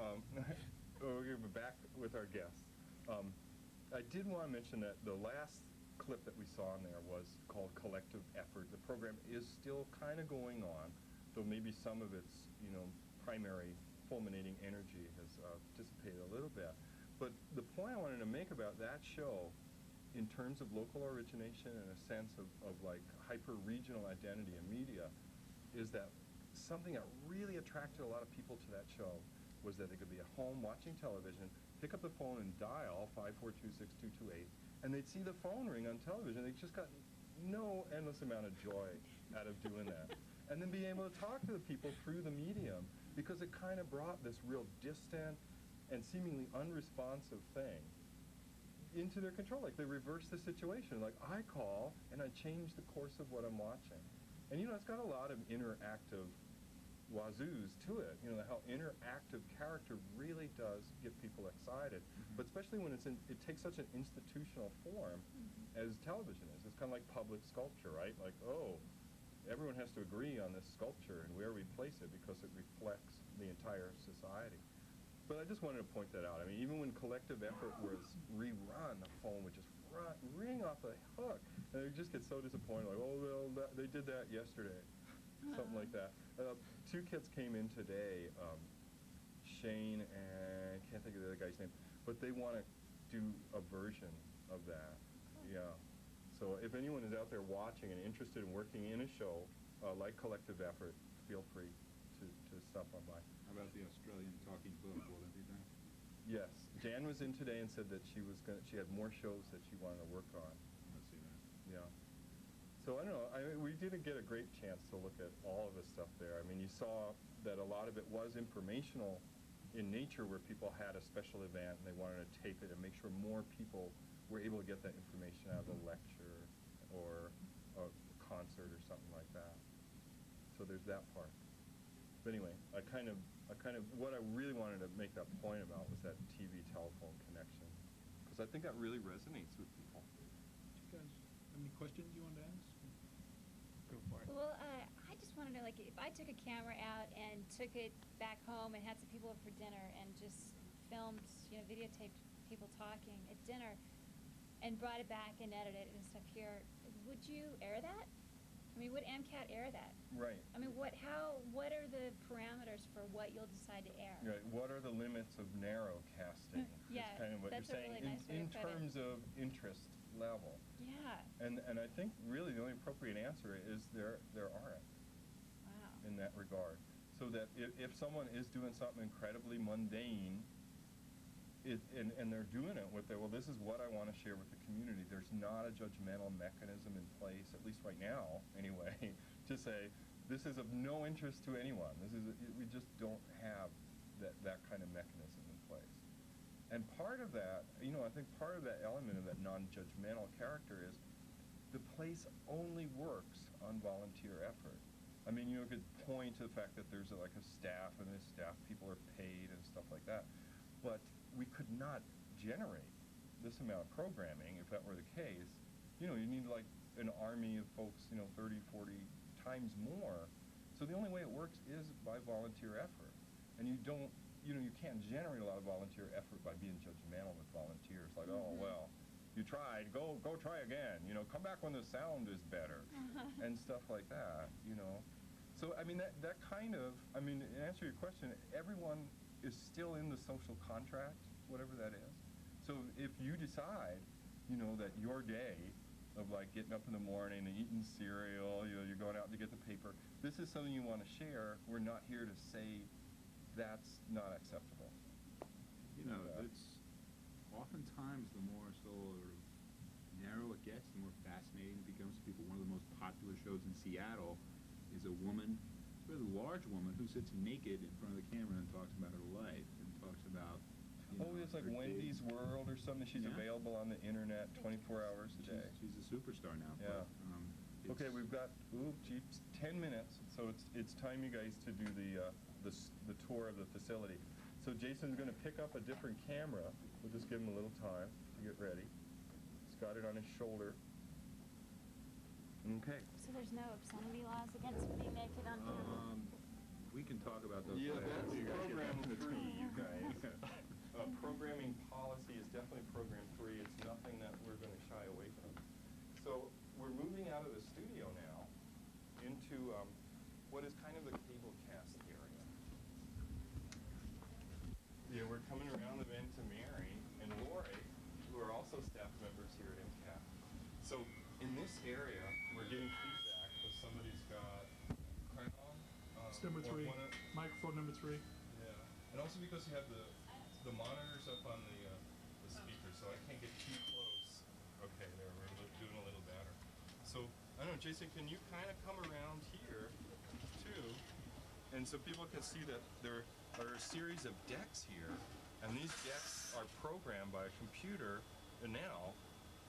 we're back with our guests. I did want to mention that the last clip that we saw in there was called Collective Effort. The program is still kind of going on, though maybe some of its, primary fulminating energy has dissipated a little bit. But the point I wanted to make about that show, in terms of local origination and a sense of like hyper-regional identity in media, is that something that really attracted a lot of people to that show was that they could be at home watching television, pick up the phone and dial 542-6228, and they'd see the phone ring on television. They just got no endless amount of joy out of doing that. And then being able to talk to the people through the medium, because it kind of brought this real distant and seemingly unresponsive thing into their control. Like they reverse the situation. Like I call and I change the course of what I'm watching. And it's got a lot of interactive wazoos to it. How interactive character really does get people excited. But especially when it takes such an institutional form as television is. It's kind of like public sculpture, right? Like, everyone has to agree on this sculpture and where we place it because it reflects the entire society. But I just wanted to point that out. I mean, even when Collective Effort was rerun, the phone would just ring off the hook. And they just get so disappointed, like, they did that yesterday. Something like that. 2 kids came in today, Shane and, can't think of the other guy's name, but they want to do a version of that. Yeah. So if anyone is out there watching and interested in working in a show like Collective Effort, feel free to stop on by. How about the Australian talking book? Will that be done? Yes, Jan was in today and said that she had more shows that she wanted to work on. Let's see that. Yeah. So I don't know, we didn't get a great chance to look at all of the stuff there. I mean, you saw that a lot of it was informational in nature, where people had a special event and they wanted to tape it and make sure more people were able to get that information out of a lecture or a concert or something like that. So there's that part. But anyway, what I really wanted to make that point about was that TV telephone connection, because I think that really resonates with people. Do you guys have any questions you wanted to ask? Go for it. Well, I just want to know, like, if I took a camera out and took it back home and had some people over for dinner and just filmed, videotaped people talking at dinner and brought it back and edited it and stuff here, would you air that? I mean, would MCAT air that? Right. I mean, what are the parameters for what you'll decide to air? Right. What are the limits of narrow casting? Yeah, is kind of what that's you're a saying really nice way to in put it. terms of interest level. Yeah. And I think really the only appropriate answer is there aren't. Wow. In that regard. So that if someone is doing something incredibly mundane, and they're doing it with well, this is what I want to share with the community. There's not a judgmental mechanism in place, at least right now, anyway, to say this is of no interest to anyone. We just don't have that kind of mechanism in place. And part of that, I think part of that element of that non-judgmental character is the place only works on volunteer effort. I mean, you could point to the fact that there's like a staff, and the staff people are paid and stuff like that. But we could not generate this amount of programming if that were the case. You need like an army of folks, 30, 40 times more. So the only way it works is by volunteer effort. And you can't generate a lot of volunteer effort by being judgmental with volunteers. Like, oh, well, you tried, go try again. Come back when the sound is better and stuff like that, So, I mean, that kind of, to answer your question, everyone is still in the social contract, whatever that is. So if you decide, that your day of like getting up in the morning and eating cereal, you're going out to get the paper, this is something you want to share, we're not here to say that's not acceptable. It's oftentimes the more sort of narrow it gets, the more fascinating it becomes to people. One of the most popular shows in Seattle is a woman, a really large woman, who sits naked in front of the camera and talks about her life and talks about. It's like Wendy's World or something. She's available on the internet 24 hours a day. She's a superstar now. Yeah. But, okay, we've got 10 minutes, so it's time, you guys, to do the tour of the facility. So Jason's going to pick up a different camera. We'll just give him a little time to get ready. He's got it on his shoulder. Okay. So there's no obscenity laws against being naked on camera? We can talk about those. Yeah, later. that's program 3, you guys. Programming policy is definitely program 3. It's nothing that we're going to shy away from. So we're moving out of the studio now into what is kind of the cable cast area. Yeah, we're coming around the bend to Mary and Lori, who are also staff members here at MCAT. So in this area, we're getting feedback if somebody's got crown. It's number 3, microphone number 3. Yeah, and also because you have the monitors up on the speaker, so I can't get too close. Okay, there, we're doing a little better. So, I don't know, Jason, can you kind of come around here, too? And so people can see that there are a series of decks here, and these decks are programmed by a computer now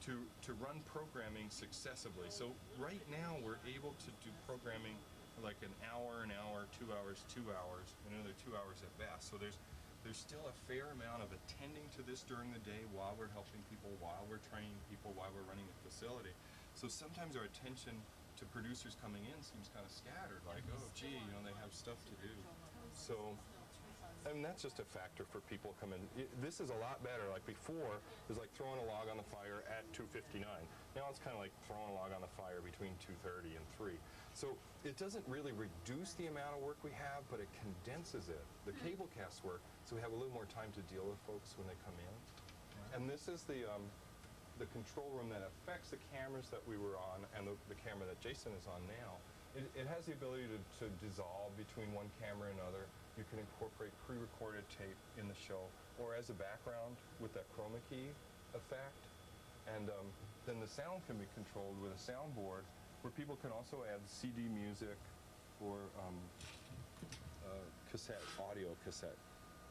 to run programming successively. So right now we're able to do programming like an hour, 2 hours, 2 hours, and another 2 hours at best. So there's still a fair amount of attending to this during the day while we're helping people, while we're training people, while we're running the facility. So sometimes our attention to producers coming in seems kind of scattered, like, oh, gee, they have stuff to do. So, and that's just a factor for people coming. This is a lot better. Like before, it was like throwing a log on the fire at 2:59. Now it's kind of like throwing a log on the fire between 2:30 and 3. So it doesn't really reduce the amount of work we have, but it condenses it, the cable cast work, so we have a little more time to deal with folks when they come in. And this is the control room that affects the cameras that we were on and the camera that Jason is on now. it has the ability to dissolve between one camera and another. You can incorporate pre-recorded tape in the show, or as a background with that chroma key effect. And then the sound can be controlled with a soundboard, where people can also add CD music or audio cassette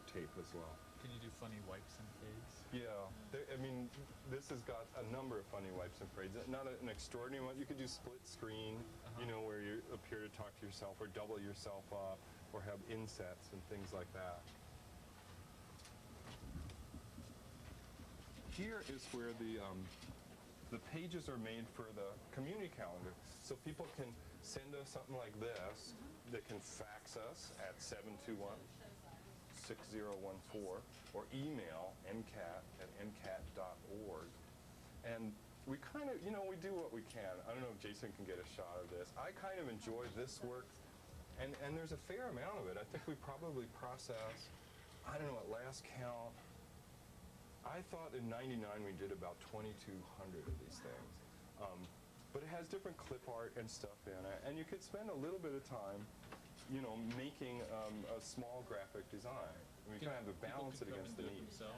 tape as well. Can you do funny wipes and fades? Yeah, I mean, this has got a number of funny wipes and fades. Not an extraordinary one. You could do split screen, you know, where you appear to talk to yourself or double yourself up, or have insets and things like that. Here is where the pages are made for the community calendar. So people can send us something like this. They can fax us at 721-6014 or email mcat@mcat.org. And we kind of, you know, we do what we can. I don't know if Jason can get a shot of this. I kind of enjoy this work, and there's a fair amount of it. I think we probably process, I don't know, at last count, I thought in '99 we did about 2,200 of these things. But it has different clip art and stuff in it, and you could spend a little bit of time, you know, making a small graphic design. I mean, you kind of have to balance it against the needs. No,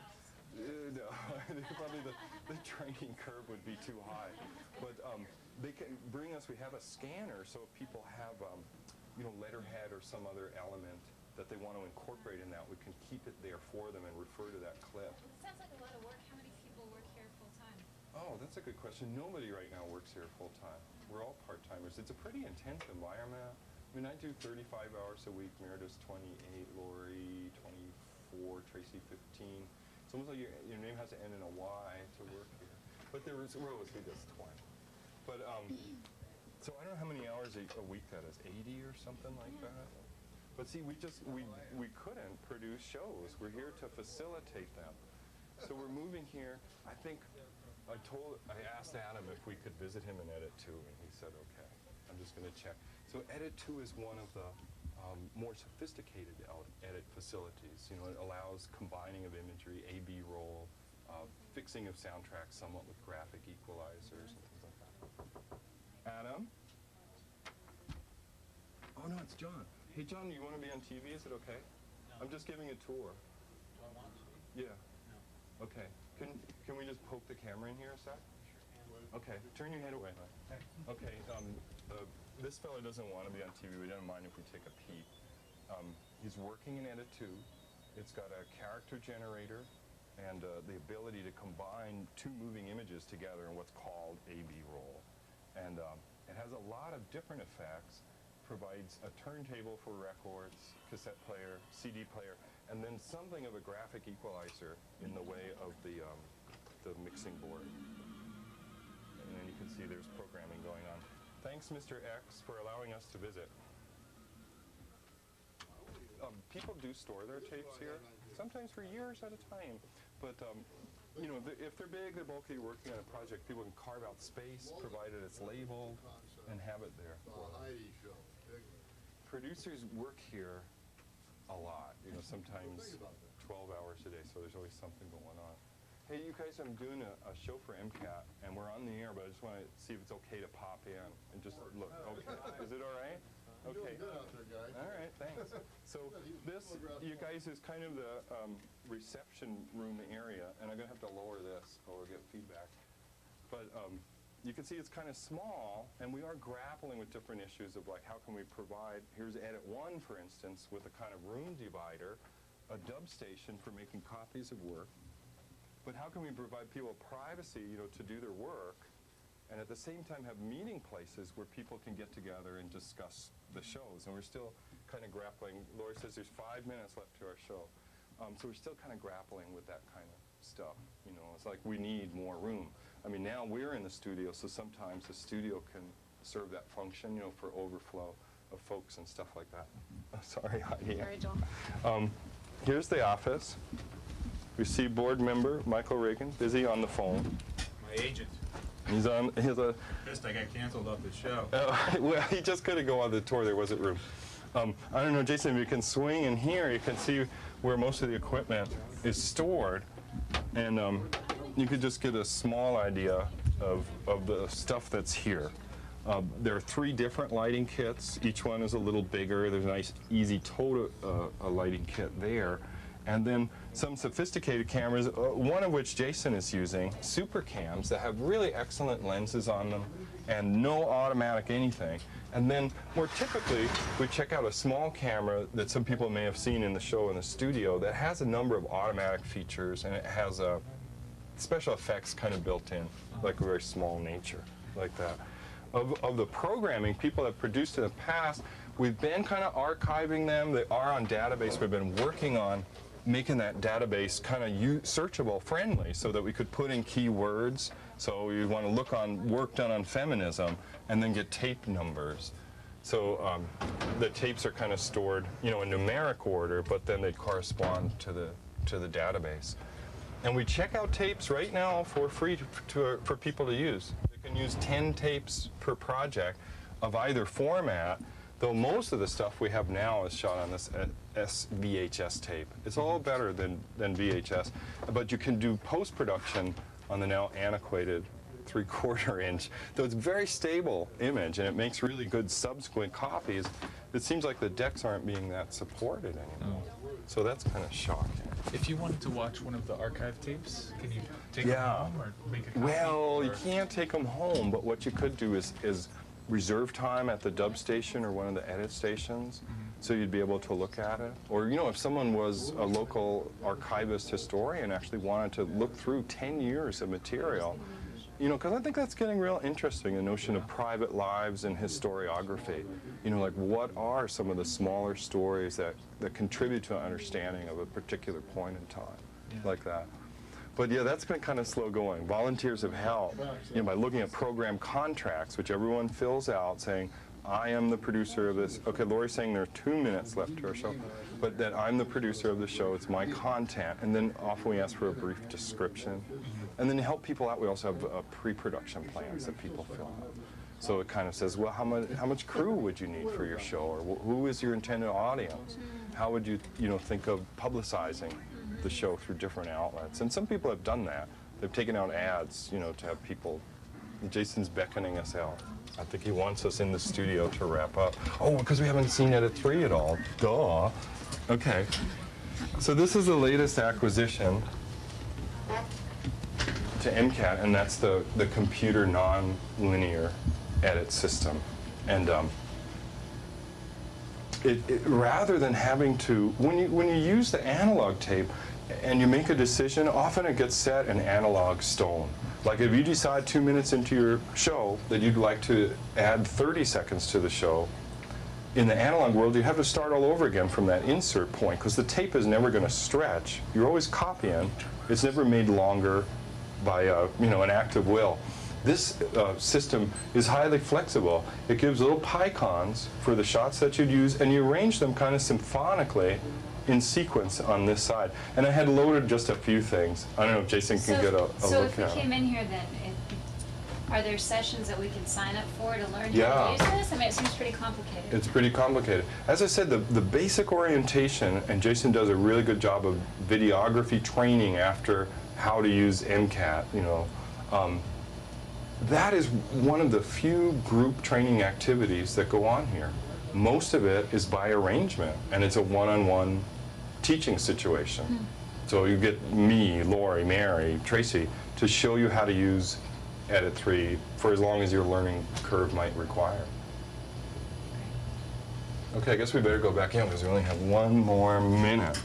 probably the training curve would be too high. But they can bring us, we have a scanner, so if people have, you know, letterhead or some other element that they want to incorporate in that, we can keep it there for them and refer to that clip. It sounds like a lot of work. How many people work here full-time? Oh, that's a good question. Nobody right now works here full-time. We're all part-timers. It's a pretty intense environment. I mean, I do 35 hours a week. Meredith's 28, Lori 24, Tracy 15. It's almost like your name has to end in a Y to work here. But there is Rose who does 20. But so I don't know how many hours a week that is. 80 or something like that. But see, we couldn't produce shows. We're here to facilitate them. So we're moving here. I think I asked Adam if we could visit him in Edit 2, and he said, okay. I'm just going to check. So Edit 2 is one of the more sophisticated edit facilities. You know, it allows combining of imagery, A/B roll, fixing of soundtracks somewhat with graphic equalizers and things like that. Adam? Oh no, it's John. Hey John, you want to be on TV? Is it okay? No. I'm just giving a tour. Do I want to be? Yeah. No. Okay. Can we just poke the camera in here a sec? Sure. Okay. Turn your head away. Okay. This fellow doesn't want to be on TV. We don't mind if we take a peek. He's working in Edit 2. It's got a character generator and the ability to combine two moving images together in what's called A/B roll. And it has a lot of different effects. Provides a turntable for records, cassette player, CD player, and then something of a graphic equalizer in the way of the mixing board. And then you can see there's programming going on. Thanks, Mr. X, for allowing us to visit. People do store their tapes here, sometimes for years at a time. But you know, if they're big, they're bulky, working on a project, people can carve out space, provided it's labeled, and have it there. Producers work here a lot, you know, sometimes 12 hours a day, so there's always something going on. Hey, you guys, I'm doing a show for MCAT, and we're on the air, but I just want to see if it's okay to pop in and just look. Okay, is it all right? Okay. All right, thanks. So this, you guys, is kind of the reception room area, and I'm going to have to lower this or we'll get feedback. But you can see it's kind of small, and we are grappling with different issues of like, how can we provide, here's Edit 1, for instance, with a kind of room divider, a dub station for making copies of work. But how can we provide people privacy, you know, to do their work, and at the same time have meeting places where people can get together and discuss the shows? And we're still kind of grappling. Laura says there's 5 minutes left to our show. So we're still kind of grappling with that kind of stuff. You know, it's like we need more room. I mean, now we're in the studio, so sometimes the studio can serve that function, you know, for overflow of folks and stuff like that. Oh, sorry, Heidi. Sorry, Joel. Here's the office. We see board member Michael Reagan, busy on the phone. My agent. He's on. He's a. Pissed I got canceled off the show. Well, he just couldn't go on the tour. There wasn't room. I don't know, Jason. If you can swing in here, you can see where most of the equipment is stored, and you could just get a small idea of the stuff that's here. There are 3 different lighting kits. Each one is a little bigger. There's a nice, easy lighting kit there. And then some sophisticated cameras, one of which Jason is using, super cams that have really excellent lenses on them and no automatic anything. And then more typically, we check out a small camera that some people may have seen in the show in the studio that has a number of automatic features, and it has a special effects kind of built in, like a very small nature, like that. Of the programming people have produced in the past, we've been kind of archiving them. They are on database. We've been working on making that database kind of searchable friendly so that we could put in keywords. So you want to look on work done on feminism and then get tape numbers. So the tapes are kind of stored, in numeric order, but then they correspond to the database. And we check out tapes right now for free for people to use. They can use 10 tapes per project of either format, though most of the stuff we have now is shot on this SVHS tape. It's all better than VHS, but you can do post-production on the now antiquated 3/4 inch, though it's a very stable image and it makes really good subsequent copies. It seems like the decks aren't being that supported anymore. So that's kind of shocking. If you wanted to watch one of the archive tapes, can you take them home or make a copy? Well, you can't take them home, but what you could do is reserve time at the dub station or one of the edit stations, so you'd be able to look at it. Or, if someone was a local archivist historian, actually wanted to look through 10 years of material, because I think that's getting real interesting, the notion of private lives and historiography. Like what are some of the smaller stories that contribute to an understanding of a particular point in time, like that. But yeah, that's been kind of slow going. Volunteers have helped, by looking at program contracts, which everyone fills out saying, I am the producer of this. Okay, Lori's saying there are 2 minutes left to our show, but that I'm the producer of the show, it's my content, and then often we ask for a brief description. And then to help people out, we also have pre-production plans that people fill out. So it kind of says, well, how much crew would you need for your show, or who is your intended audience? How would you, think of publicizing the show through different outlets? And some people have done that. They've taken out ads, to have people. Jason's beckoning us out. I think he wants us in the studio to wrap up. Oh, because we haven't seen Edit 3 at all. Duh. Okay. So this is the latest acquisition to MCAT, and that's the computer non-linear edit system. And rather than having to, when you use the analog tape and you make a decision, often it gets set in analog stone. Like if you decide 2 minutes into your show that you'd like to add 30 seconds to the show, in the analog world you have to start all over again from that insert point, because the tape is never going to stretch. You're always copying. It's never made longer by an act of will. This system is highly flexible. It gives little picons for the shots that you'd use, and you arrange them kind of symphonically in sequence on this side. And I had loaded just a few things. I don't know if Jason can get a look at it. So if we came in here then, are there sessions that we can sign up for to learn how to use this? I mean, it seems pretty complicated. It's pretty complicated. As I said, the basic orientation, and Jason does a really good job of videography training after how to use MCAT, that is one of the few group training activities that go on here. Most of it is by arrangement, and it's a one-on-one teaching situation. So you get me, Lori, Mary, Tracy to show you how to use Edit 3 for as long as your learning curve might require. Okay, I guess we better go back in because we only have 1 more minute.